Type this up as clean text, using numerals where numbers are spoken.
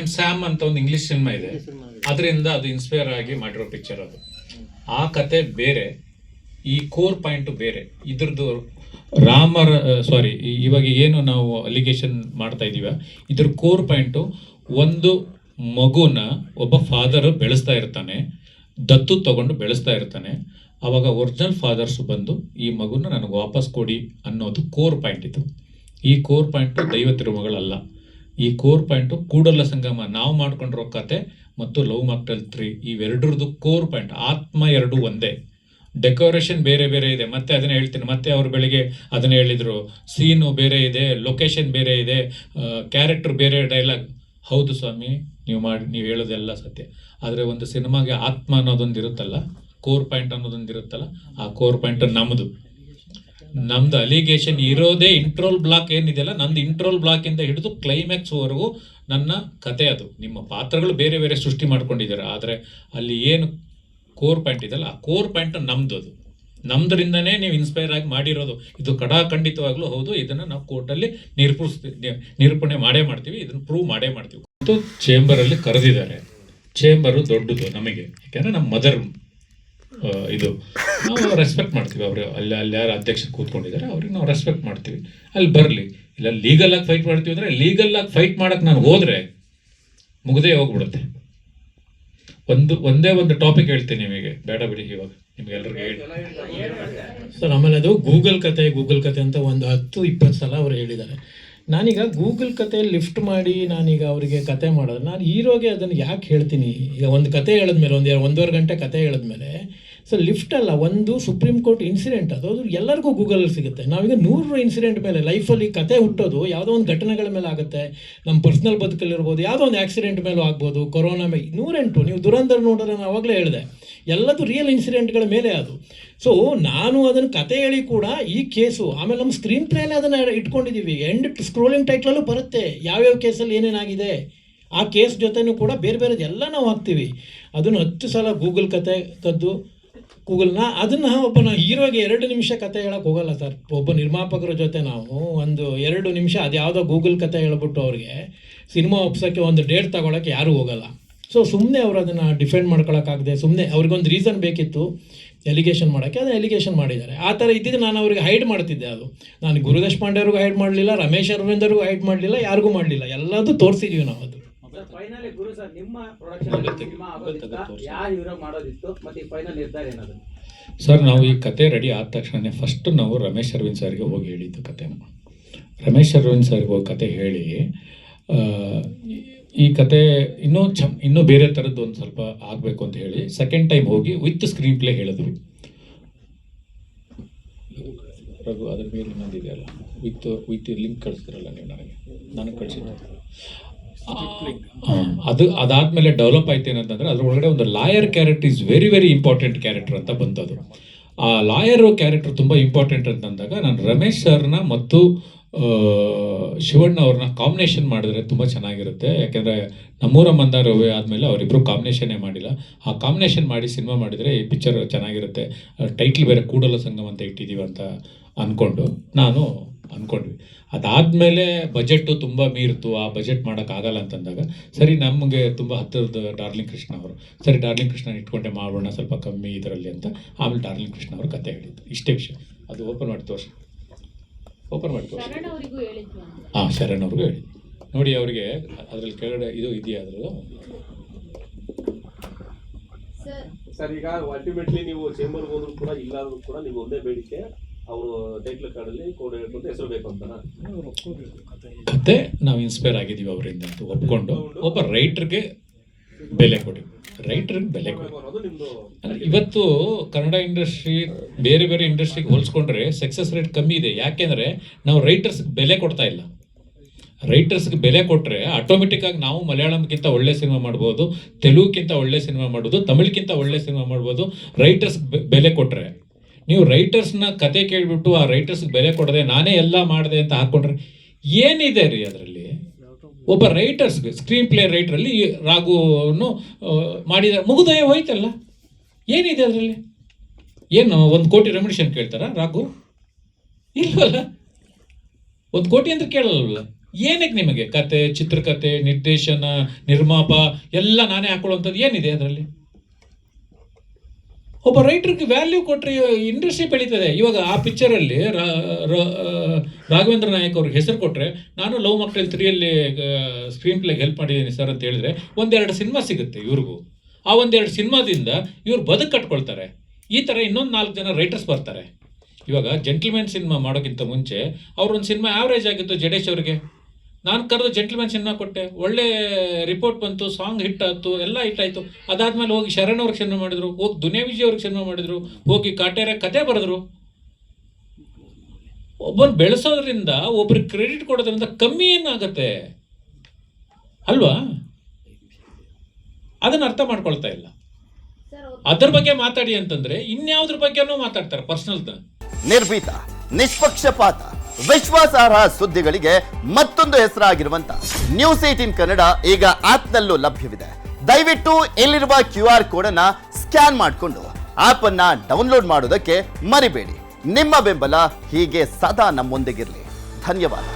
Am Sam ಅಂತ ಒಂದು English cinema ಇದೆ, ಅದರಿಂದ ಅದು ಇನ್ಸ್ಪೈರ್ ಆಗಿ ಮಾಡಿರೋ ಪಿಕ್ಚರ್ ಅದು. ಆ ಕತೆ ಬೇರೆ, ಈ ಕೋರ್ ಪಾಯಿಂಟ್ ಬೇರೆ. ಇದ್ರದ್ದು ಇವಾಗ ಏನು ನಾವು ಅಲಿಗೇಷನ್ ಮಾಡ್ತಾ ಇದೀವ, ಇದ್ರ ಕೋರ್ ಪಾಯಿಂಟು ಒಂದು ಮಗುನ ಒಬ್ಬ ಫಾದರ್ ಬೆಳೆಸ್ತಾ ಇರ್ತಾನೆ, ದತ್ತು ತಗೊಂಡು ಬೆಳೆಸ್ತಾ ಇರ್ತಾನೆ. ಅವಾಗ ಒರಿಜಿನಲ್ ಫಾದರ್ಸ್ ಬಂದು ಈ ಮಗುನ ನನಗೆ ವಾಪಸ್ ಕೊಡಿ ಅನ್ನೋದು ಕೋರ್ ಪಾಯಿಂಟ್. ಇದು ಈ ಕೋರ್ ಪಾಯಿಂಟು ದೈವ ತಿರುಮಗಳಲ್ಲ. ಈ ಕೋರ್ ಪಾಯಿಂಟು ಕೂಡಲ ಸಂಗಮ ನಾವು ಮಾಡ್ಕೊಂಡಿರೋ ಕತೆ ಮತ್ತು ಲವ್ ಮಾಕ್ಟೆಲ್ 3 ಇವೆರಡರದ್ದು ಕೋರ್ ಪಾಯಿಂಟ್. ಆತ್ಮ ಎರಡು ಒಂದೇ, ಡೆಕೋರೇಷನ್ ಬೇರೆ ಬೇರೆ ಇದೆ. ಮತ್ತೆ ಅದನ್ನ ಹೇಳ್ತೀನಿ, ಮತ್ತೆ ಅವ್ರು ಬೆಳಿಗ್ಗೆ ಅದನ್ನ ಹೇಳಿದ್ರು, ಸೀನು ಬೇರೆ ಇದೆ, ಲೊಕೇಶನ್ ಬೇರೆ ಇದೆ, ಕ್ಯಾರೆಕ್ಟರ್ ಬೇರೆ, ಡೈಲಾಗ್. ಹೌದು ಸ್ವಾಮಿ, ನೀವು ಹೇಳೋದೆಲ್ಲ ಸತ್ಯ. ಆದರೆ ಒಂದು ಸಿನಿಮಾಗೆ ಆತ್ಮ ಅನ್ನೋದೊಂದು ಇರುತ್ತಲ್ಲ, ಕೋರ್ ಪಾಯಿಂಟ್ ಅನ್ನೋದೊಂದು ಇರುತ್ತಲ್ಲ, ಆ ಕೋರ್ ಪಾಯಿಂಟ್ ನಮ್ದು ಅಲಿಗೇಷನ್ ಇರೋದೇ ಇಂಟ್ರೋಲ್ ಬ್ಲಾಕ್ ಏನಿದೆಯಲ್ಲ, ನಂದು ಇಂಟ್ರೋಲ್ ಬ್ಲಾಕ್ ಇಂದ ಹಿಡಿದು ಕ್ಲೈಮ್ಯಾಕ್ಸ್ವರೆಗೂ ನನ್ನ ಕತೆ ಅದು. ನಿಮ್ಮ ಪಾತ್ರಗಳು ಬೇರೆ ಬೇರೆ ಸೃಷ್ಟಿ ಮಾಡ್ಕೊಂಡಿದ್ದಾರೆ, ಆದರೆ ಅಲ್ಲಿ ಏನು ಕೋರ್ ಪಾಯಿಂಟ್ ಇದೆಯಲ್ಲ, ಆ ಕೋರ್ ಪಾಯಿಂಟ್ ನಮ್ದು. ಅದು ನಮ್ದರಿಂದನೇ ನೀವು ಇನ್ಸ್ಪೈರ್ ಆಗಿ ಮಾಡಿರೋದು. ಇದು ಖಂಡಿತವಾಗ್ಲೂ ಹೌದು. ಇದನ್ನು ನಾವು ಕೋರ್ಟಲ್ಲಿ ನಿರೂಪಣೆ ಮಾಡೇ ಮಾಡ್ತೀವಿ, ಇದನ್ನು ಪ್ರೂವ್ ಮಾಡೇ ಮಾಡ್ತೀವಿ. ಮತ್ತು ಚೇಂಬರಲ್ಲಿ ಕರೆದಿದ್ದಾರೆ. ಚೇಂಬರು ದೊಡ್ಡದು ನಮಗೆ, ಯಾಕೆಂದರೆ ನಮ್ಮ ಮದರ್ ಇದು ನಾವು ರೆಸ್ಪೆಕ್ಟ್ ಮಾಡ್ತೀವಿ. ಅವರು ಅಲ್ಲಿ ಯಾರು ಅಧ್ಯಕ್ಷರು ಕೂತ್ಕೊಂಡಿದ್ದಾರೆ ಅವ್ರಿಗೆ ನಾವು ರೆಸ್ಪೆಕ್ಟ್ ಮಾಡ್ತೀವಿ. ಅಲ್ಲಿ ಬರಲಿ. ಇಲ್ಲ ಲೀಗಲ್ ಆಗಿ ಫೈಟ್ ಮಾಡ್ತೀವಿ ಅಂದರೆ, ಲೀಗಲ್ ಆಗಿ ಫೈಟ್ ಮಾಡೋಕ್ಕೆ ನಾನು ಹೋದರೆ ಮುಗದೇ ಹೋಗ್ಬಿಡುತ್ತೆ. ಒಂದೇ ಒಂದು ಟಾಪಿಕ್ ಹೇಳ್ತೀನಿ ನಿಮಗೆ, ಬೇಡ ಬಿಡಿ ಇವಾಗ ನಿಮ್ಗೆಲ್ರಿಗೂ ಹೇಳಿ ಸರ್. ಆಮೇಲೆ ಅದು ಗೂಗಲ್ ಕತೆ ಅಂತ ಒಂದು 10-20 ಸಲ ಅವರು ಹೇಳಿದ್ದಾರೆ. ನಾನೀಗ ಗೂಗಲ್ ಕತೆ ಲಿಫ್ಟ್ ಮಾಡಿ ನಾನೀಗ ಅವರಿಗೆ ಕತೆ ಮಾಡೋದು, ನಾನು ಹೀರೋಗೆ ಅದನ್ನು ಯಾಕೆ ಹೇಳ್ತೀನಿ? ಈಗ ಒಂದು ಕತೆ ಹೇಳಿದ್ಮೇಲೆ, ಒಂದೂವರೆ ಗಂಟೆ ಕತೆ ಹೇಳಿದ್ಮೇಲೆ, ಸೊ ಲಿಫ್ಟ್ ಅಲ್ಲ, ಒಂದು ಸುಪ್ರೀಂ ಕೋರ್ಟ್ ಇನ್ಸಿಡೆಂಟ್ ಅದು ಎಲ್ಲರಿಗೂ ಗೂಗಲಲ್ಲಿ ಸಿಗುತ್ತೆ. ನಾವೀಗ 100 ಇನ್ಸಿಡೆಂಟ್ ಮೇಲೆ ಲೈಫಲ್ಲಿ ಕತೆ ಹುಟ್ಟೋದು ಯಾವುದೋ ಒಂದು ಘಟನೆಗಳ ಮೇಲೆ ಆಗುತ್ತೆ. ನಮ್ಮ ಪರ್ಸ್ನಲ್ ಬದುಕಲ್ಲಿರ್ಬೋದು, ಯಾವುದೋ ಒಂದು ಆಕ್ಸಿಡೆಂಟ್ ಮೇಲೂ ಆಗ್ಬೋದು, ಕೊರೋನಾ ಮೇಲೆ 108. ನೀವು ದುರಂಧರ್ ನೋಡಿದ್ರೆ ನಾನು ಆವಾಗಲೇ ಹೇಳಿದೆ, ಎಲ್ಲದು ರಿಯಲ್ ಇನ್ಸಿಡೆಂಟ್ಗಳ ಮೇಲೆ ಅದು. ಸೊ ನಾನು ಅದನ್ನು ಕತೆ ಹೇಳಿ ಕೂಡ ಈ ಕೇಸು, ಆಮೇಲೆ ನಮ್ಮ ಸ್ಕ್ರೀನ್ ಪ್ಲೇಲೇ ಅದನ್ನು ಇಟ್ಕೊಂಡಿದ್ದೀವಿ. ಎಂಡ್ ಸ್ಕ್ರೋಲಿಂಗ್ ಟೈಟ್ಲಲ್ಲೂ ಬರುತ್ತೆ ಯಾವ್ಯಾವ ಕೇಸಲ್ಲಿ ಏನೇನಾಗಿದೆ, ಆ ಕೇಸ್ ಜೊತೆನೂ ಕೂಡ ಬೇರೆ ಬೇರೆದು ಎಲ್ಲ ನಾವು ಹಾಕ್ತೀವಿ. ಅದನ್ನು 10 ಸಲ ಗೂಗಲ್ ಕತೆ ಕದ್ದು ಗೂಗಲ್ನ ಅದನ್ನು ಒಬ್ಬ ಹೀರೋಗೆ 2 ನಿಮಿಷ ಕತೆ ಹೇಳೋಕ್ಕೆ ಹೋಗಲ್ಲ ಸರ್. ಒಬ್ಬ ನಿರ್ಮಾಪಕರ ಜೊತೆ ನಾವು ಒಂದು 2 ನಿಮಿಷ ಅದು ಯಾವುದೋ ಗೂಗಲ್ ಕತೆ ಹೇಳ್ಬಿಟ್ಟು ಅವ್ರಿಗೆ ಸಿನಿಮಾ ಒಪ್ಸೋಕ್ಕೆ ಒಂದು ಡೇಟ್ ತಗೊಳ್ಳೋಕ್ಕೆ ಯಾರೂ ಹೋಗಲ್ಲ. ಸೊ ಸುಮ್ಮನೆ ಅವರು ಅದನ್ನು ಡಿಫೆಂಡ್ ಮಾಡ್ಕೊಳಕ್ಕಾಗದೆ, ಸುಮ್ಮನೆ ಅವ್ರಿಗೊಂದು ರೀಸನ್ ಬೇಕಿತ್ತು ಎಲಿಗೇಷನ್ ಮಾಡೋಕ್ಕೆ, ಅದು ಎಲಿಗೇಷನ್ ಮಾಡಿದ್ದಾರೆ. ಆ ಥರ ಇದ್ದಿದ್ದು ನಾನು ಅವ್ರಿಗೆ ಹೈಡ್ ಮಾಡ್ತಿದ್ದೆ. ಅದು ನಾನು ಗುರು ದೇಶಪಾಂಡೆ ಅವ್ರಿಗೂ ಹೈಡ್ ಮಾಡಲಿಲ್ಲ, ರಮೇಶ್ ಅರವಿಂದರಿಗೂ ಹೈಡ್ ಮಾಡಲಿಲ್ಲ, ಯಾರಿಗೂ ಮಾಡಲಿಲ್ಲ, ಎಲ್ಲದೂ ತೋರಿಸಿದ್ವಿ ನಾವು. ಅದು ಸರ್, ನಾವು ಈ ಕತೆ ರೆಡಿ ಆದ ತಕ್ಷಣ ಫಸ್ಟ್ ನಾವು ರಮೇಶ್ ಅರವಿಂದ್ ಸರ್ಗೆ ಹೋಗಿ ಹೇಳಿದ್ದು ಕತೆನ. ರಮೇಶ್ ಅರವಿಂದ್ ಸರ್ಗೆ ಹೋಗಿ ಕತೆ ಹೇಳಿ, ಈ ಕತೆ ಇನ್ನೂ ಬೇರೆ ಥರದ್ದು ಒಂದು ಸ್ವಲ್ಪ ಆಗಬೇಕು ಅಂತ ಹೇಳಿ ಸೆಕೆಂಡ್ ಟೈಮ್ ಹೋಗಿ ವಿತ್ ಸ್ಕ್ರೀನ್ ಪ್ಲೇ ಹೇಳಿದ್ವಿ. ರಘು, ಅದ್ರ ಮೇಲೆ ಇನ್ನೊಂದಿದೆಯಲ್ಲ, ವಿತ್ ಲಿಂಕ್ ಕಳಿಸ್ತಿರಲ್ಲ ನೀವು, ನನಗೆ ಕಳಿಸಿದ್ದು ಅದಾದ್ಮೇಲೆ ಡೆವಲಪ್ ಆಯ್ತು ಏನಂತಂದ್ರೆ, ಅದ್ರೊಳಗಡೆ ಒಂದು lawyer character is very very important character ಅಂತ ಬಂತದು. ಆ ಲಾಯರ್ ಕ್ಯಾರೆಕ್ಟರ್ ತುಂಬ ಇಂಪಾರ್ಟೆಂಟ್ ಅಂತಂದಾಗ ನಾನು ರಮೇಶ್ ಸರ್ನ ಮತ್ತು ಶಿವಣ್ಣ ಅವ್ರನ್ನ ಕಾಂಬಿನೇಷನ್ ಮಾಡಿದ್ರೆ ತುಂಬ ಚೆನ್ನಾಗಿರುತ್ತೆ. ಯಾಕೆಂದರೆ ನಮ್ಮೂರ ಮಂದಾರವೇ ಆದಮೇಲೆ ಅವರಿಬ್ಬರು ಕಾಂಬಿನೇಷನ್ನೇ ಮಾಡಿಲ್ಲ. ಆ ಕಾಂಬಿನೇಷನ್ ಮಾಡಿ ಸಿನಿಮಾ ಮಾಡಿದರೆ ಈ ಪಿಕ್ಚರ್ ಚೆನ್ನಾಗಿರುತ್ತೆ. ಟೈಟ್ಲ್ ಬೇರೆ ಕೂಡಲ ಸಂಗಮ ಅಂತ ಇಟ್ಟಿದ್ದೀವಿ ಅಂತ ಅಂದ್ಕೊಂಡ್ವಿ. ಅದಾದಮೇಲೆ ಬಜೆಟ್ಟು ತುಂಬ ಮೀರಿತು, ಆ ಬಜೆಟ್ ಮಾಡೋಕ್ಕಾಗಲ್ಲ ಅಂತಂದಾಗ ಸರಿ, ನಮಗೆ ತುಂಬ ಹತ್ತಿರದ ಡಾರ್ಲಿಂಗ್ ಕೃಷ್ಣ ಅವರು, ಸರಿ ಡಾರ್ಲಿಂಗ್ ಕೃಷ್ಣ ಇಟ್ಕೊಂಡೆ ಮಾಡೋಣ ಸ್ವಲ್ಪ ಕಮ್ಮಿ ಇದರಲ್ಲಿ ಅಂತ. ಆಮೇಲೆ ಡಾರ್ಲಿಂಗ್ ಕೃಷ್ಣ ಅವರು ಕತೆ ಹೇಳಿದ್ದು. ಇಷ್ಟೇ ವಿಷಯ. ಅದು ಓಪನ್ ಮಾಡಿ ತೋರಿಸಿ. ಹಾಂ, ಶರಣ್ ಅವ್ರಿಗೂ ಹೇಳಿ ನೋಡಿ. ಅವರಿಗೆ ಅದರಲ್ಲಿ ಕೆಳಗಡೆ ಇದು ಇದೆಯಾ ಅದ್ರದ್ದು ಸರ್. ಈಗ ಅಲ್ಟಿಮೇಟ್ಲಿ ನೀವು ಚೇಂಬರ್ ಹೋದ್ರು ಕೂಡ ಇಲ್ಲಾದ್ರೂ ಕೂಡ ನೀವು ಒಂದೇ ಬೇಡಿಕೆ, ಅವರು ಟೈಟ್ಲ್ ಕಾರ್ಡಲ್ಲಿ ಕೋಡ್ ಹೇಳ್ಕೊಂಡು ಹೆಸರು ಬೇಕು ಅಂತ ಕತೆ ನಾವು ಇನ್ಸ್ಪೈರ್ ಆಗಿದ್ದೀವಿ ಅವರಿಂದ ಅಂತ ಒಪ್ಕೊಂಡು ಒಬ್ಬ ರೈಟರ್ಗೆ ಬೆಲೆ ಕೊಡಿ. ಇವತ್ತು ಕನ್ನಡ ಇಂಡಸ್ಟ್ರಿ ಬೇರೆ ಬೇರೆ ಇಂಡಸ್ಟ್ರಿಗೆ ಹೋಲಿಸ್ಕೊಂಡ್ರೆ ಸಕ್ಸಸ್ ರೇಟ್ ಕಮ್ಮಿ ಇದೆ. ಯಾಕೆಂದರೆ ನಾವು ರೈಟರ್ಸ್ಗೆ ಬೆಲೆ ಕೊಡ್ತಾ ಇಲ್ಲ. ರೈಟರ್ಸ್ಗೆ ಬೆಲೆ ಕೊಟ್ಟರೆ ಆಟೋಮೆಟಿಕ್ ಆಗಿ ನಾವು ಮಲಯಾಳಂಗಿಂತ ಒಳ್ಳೆ ಸಿನಿಮಾ ಮಾಡ್ಬೋದು, ತೆಲುಗಿಗಿಂತ ಒಳ್ಳೆ ಸಿನಿಮಾ ಮಾಡ್ಬೋದು, ತಮಿಳ್ಗಿಂತ ಒಳ್ಳೆ ಸಿನಿಮಾ ಮಾಡ್ಬೋದು. ರೈಟರ್ಸ್ಗೆ ಬೆಲೆ ಕೊಟ್ಟರೆ, ನೀವು ರೈಟರ್ಸ್ನ ಕತೆ ಕೇಳಿಬಿಟ್ಟು ಆ ರೈಟರ್ಸ್ಗೆ ಬೆಲೆ ಕೊಡದೆ ನಾನೇ ಎಲ್ಲ ಮಾಡಿದೆ ಅಂತ ಹಾಕ್ಕೊಂಡ್ರೆ ಏನಿದೆ ರೀ ಅದರಲ್ಲಿ? ಒಬ್ಬ ರೈಟರ್ಸ್ಗೆ ಸ್ಕ್ರೀನ್ ಪ್ಲೇ ರೈಟ್ರಲ್ಲಿ ರಾಘುವನ್ನು ಮಾಡಿದ ಮುಗಿದೇ ಹೋಯ್ತಲ್ಲ, ಏನಿದೆ ಅದರಲ್ಲಿ? ಏನು 1 ಕೋಟಿ ರೆಮ್ಯುನೇಷನ್ ಕೇಳ್ತಾರಾ ರಾಘು? ಇಲ್ವಲ್ಲ, 1 ಕೋಟಿ ಅಂತ ಕೇಳಲ್ವಲ್ಲ. ಏನಕ್ಕೆ ನಿಮಗೆ ಕತೆ, ಚಿತ್ರಕತೆ, ನಿರ್ದೇಶನ, ನಿರ್ಮಾಪ ಎಲ್ಲ ನಾನೇ ಹಾಕೊಳ್ಳುವಂಥದ್ದು ಏನಿದೆ ಅದರಲ್ಲಿ? ಒಬ್ಬ ರೈಟ್ರಿಗೆ ವ್ಯಾಲ್ಯೂ ಕೊಟ್ಟರೆ ಇಂಡಸ್ಟ್ರಿ ಬೆಳೀತದೆ. ಇವಾಗ ಆ ಪಿಕ್ಚರಲ್ಲಿ ರಾಘವೇಂದ್ರ ನಾಯಕ್ ಅವ್ರಿಗೆ ಹೆಸರು ಕೊಟ್ಟರೆ, ನಾನು ಲವ್ ಮಾಕ್ಟೇಲ್ 3ಯಲ್ಲಿ ಸ್ಕ್ರೀನ್ ಪ್ಲೇಗೆ ಹೆಲ್ಪ್ ಮಾಡಿದ್ದೀನಿ ಸರ್ ಅಂತ ಹೇಳಿದ್ರೆ 1-2 ಸಿನಿಮಾ ಸಿಗುತ್ತೆ ಇವ್ರಿಗೂ. ಆ 1-2 ಸಿನಿಮಾದಿಂದ ಇವ್ರು ಬದುಕು ಕಟ್ಕೊಳ್ತಾರೆ. ಈ ಥರ ಇನ್ನೊಂದು 4 ಜನ ರೈಟರ್ಸ್ ಬರ್ತಾರೆ. ಇವಾಗ ಜೆಂಟಲ್ಮ್ಯಾನ್ ಸಿನಿಮಾ ಮಾಡೋಕ್ಕಿಂತ ಮುಂಚೆ ಅವ್ರೊಂದು ಸಿನಿಮಾ ಆವ್ರೇಜ್ ಆಗಿತ್ತು ಜಡೇಶ್ ಅವರಿಗೆ. ನಾನು ಕರೆದು ಜೆಂಟಲ್ಮ್ಯಾನ್ ಸಿನಿಮಾ ಕೊಟ್ಟೆ, ಒಳ್ಳೆ ರಿಪೋರ್ಟ್ ಬಂತು, ಸಾಂಗ್ ಹಿಟ್ ಆಯ್ತು, ಎಲ್ಲ ಹಿಟ್ ಆಯಿತು. ಅದಾದಮೇಲೆ ಹೋಗಿ ಶರಣ್ ಅವ್ರಿಗೆ ಸಿನಿಮಾ ಮಾಡಿದ್ರು, ಹೋಗಿ ದುನಿಯಾ ವಿಜಯ್ ಅವ್ರಿಗೆ ಸಿನಿಮಾ ಮಾಡಿದ್ರು, ಹೋಗಿ ಕಾಟೇರ ಕತೆ ಬರೆದ್ರು. ಒಬ್ಬನ ಬೆಳೆಸೋದ್ರಿಂದ, ಒಬ್ರಿಗೆ ಕ್ರೆಡಿಟ್ ಕೊಡೋದ್ರಿಂದ ಕಮ್ಮಿ ಏನಾಗುತ್ತೆ ಅಲ್ವಾ? ಅದನ್ನು ಅರ್ಥ ಮಾಡ್ಕೊಳ್ತಾ ಇಲ್ಲ. ಅದ್ರ ಬಗ್ಗೆ ಮಾತಾಡಿ ಅಂತಂದ್ರೆ ಇನ್ಯಾವುದ್ರ ಬಗ್ಗೆನೂ ಮಾತಾಡ್ತಾರೆ, ಪರ್ಸನಲ್. ನಿರ್ಭೀತ, ನಿಷ್ಪಕ್ಷಪಾತ, ವಿಶ್ವಾಸಾರ್ಹ ಸುದ್ದಿಗಳಿಗೆ ಮತ್ತೊಂದು ಹೆಸರಾಗಿರುವಂತ ನ್ಯೂಸ್18 ಕನ್ನಡ ಈಗ ಆಪ್ನಲ್ಲೂ ಲಭ್ಯವಿದೆ. ದಯವಿಟ್ಟು ಇಲ್ಲಿರುವ QR ಕೋಡ್ ಅನ್ನ ಸ್ಕ್ಯಾನ್ ಮಾಡಿಕೊಂಡು ಆಪ್ ಅನ್ನ ಡೌನ್ಲೋಡ್ ಮಾಡೋದಕ್ಕೆ ಮರಿಬೇಡಿ. ನಿಮ್ಮ ಬೆಂಬಲ ಹೀಗೆ ಸದಾ ನಮ್ಮೊಂದಿಗಿರಲಿ. ಧನ್ಯವಾದ.